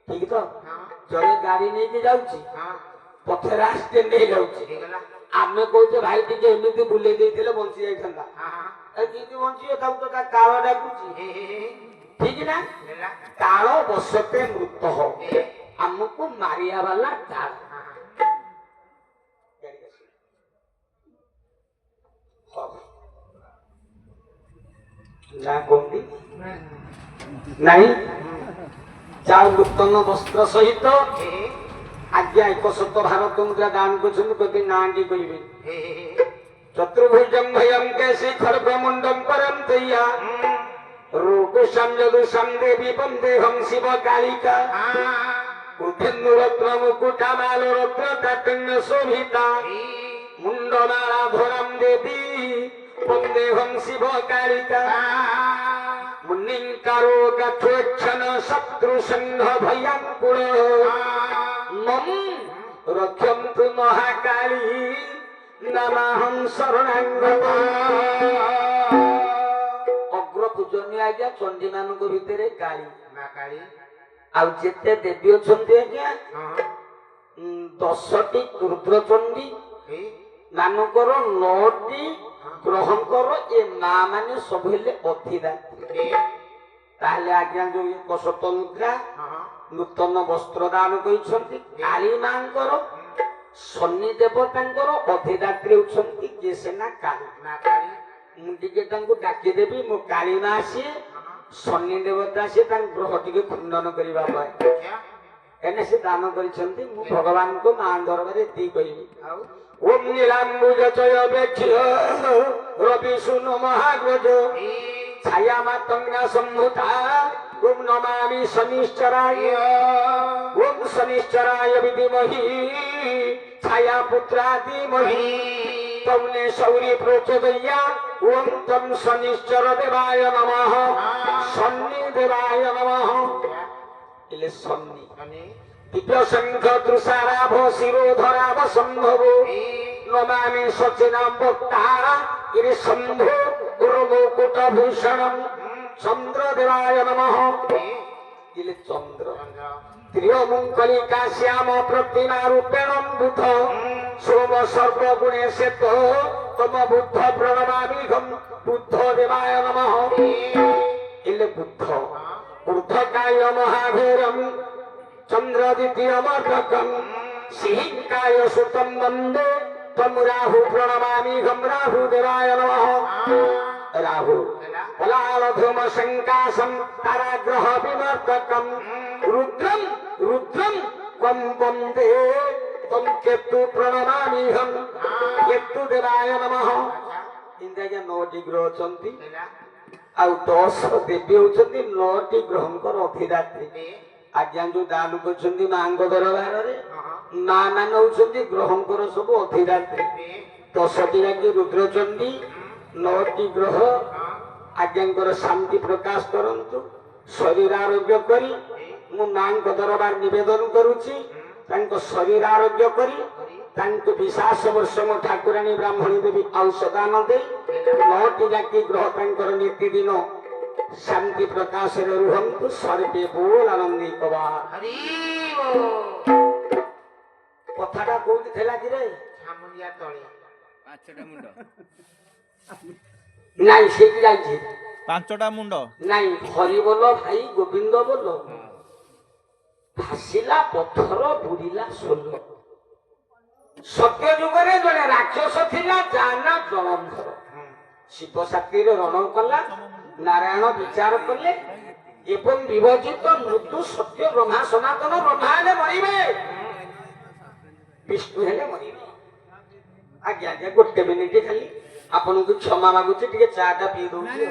ठीक तो जड़े गाड़ी नहीं के जाउची पथे रास्ते नहीं जाउची आमे कहते भाई टिके एमिति बुले देथिले बंसी जाइथंदा ए किति बंसी ताऊ तो ता काळ डाकुची ठीक ना काळ बसते मृत हो हमको मारिया वाला काळ ना कोंदी नहीं जाओ नूतन वस्त्र सहित आज्ञा 100 भारत मुद्रा दान कर नांडी कहे चतुर्भुजं भयं कैसे खड़ग मुंडम परम तैया रूपसं यदुषं देवी वंदेहं शिव कालिका उद्धेन्दु रत्न मुकुटमाल रत्न तटन्न शोभिता मुंडमाला धरं देवी वंदेहं शिव कालिका मुनिंकारो गच्छन शत्रु संघ भयंकुर मम रक्षन्तु महाकाली नमाहं शरणागत अग्र पूजनीय आज्ञा चंडी मानक भितर काली ना काली आ जेते देवी अछंती आज्ञा 10टी रुद्रचंडी मानकर 9टी ग्रहंकर ए मां माने सब हेले अधिदात्री ताहले आज्ञा जो 100 मुद्रा नूतन वस्त्र दान कइछंती काली मांकर शनि देवतांकर अधिदात्री उछंती के सेना काली ना काली मु टिके तांको डाकी देबी मो काली ना आसी शनि देवता से तां ग्रह टिके खंडन करिबा पाए एने से दान करिछंती मु भगवान को मां दरबारे दी कहिबी ओम नीलांबुज चय बेक्ष्य रवि सुनो महाग्रज छाया मातंगा सम्भुता ओम नमामि शनिश्चराय ओम शनिश्चराय विद्महि छाया पुत्रादि महि तमने शौरी प्रोचोदया ओम तम शनिश्चर देवाय नमः शनि देवाय नमः इले शनि दिव्य शंख तृषाराभ शिरोधराभ संभव नमामि सचिनाम भक्ता इरे शंभो गुरुमुकुट भूषणम चंद्र देवाय नमः इले चंद्र त्रियमुंकलिका श्याम प्रतिमा रूपेणम बुध सोम सर्व गुणे सेत तम बुद्ध प्रणमामि घम बुद्ध देवाय नमः इले बुद्ध ऊर्ध्वकाय महाभीरम चंद्र द्वितीय मर्दकम सिंहिकाय सुतम वंदे तम राहु प्रणमामि घम राहु देवाय नमः राहु पलाल धूम शंकासम ताराग्रह विमर्दकम रुद्रम रुद्रम कम वंदे तम केतु प्रणमामि घम केतु देवाय नमः इंद्र 9टी ग्रह चंती आ 10 देवी होचंती 9टी ग्रहंकर अधिदात्री आज्ञा जो दान कर मांग दरबार मां मान होती ग्रहंकर सब अधिदात्री 10टी राजी रुद्रचंडी 9टी ग्रह आज्ञा शांति प्रकाश करंतु शरीर आरोग्य करी मु मां दरबार निवेदन करुच्ची शरीर आरोग्य करी विशास वर्ष मो ठाकुराणी ब्राह्मणी देवी औषधान दे 9टी जाति ग्रह नीति दिन शांति प्रकाश रुहंतु सर्वे बोल आनंदित हरि कथाटा कोउठी थेला कि रे छामुलिया तळे 5टा मुंड नाही सेठी जाईछि 5टा मुंड नाही हरि बोल भाई गोविंद बोल भासिला पत्थर बुड़िला सोल सत्य जुगरे जने राक्षस थिला जाना जलंधर शिव साथी रण कला नारायण विचार कले एवं विभजित मृत्यु सत्य ब्रह्मा सनातन ब्रह्मा हेले मरिबे विष्णु हेले मरिबे आज्ञा आज्ञा गोटे मिनिट खाली आपन को क्षमा मागुची टिके चाटा पी दउची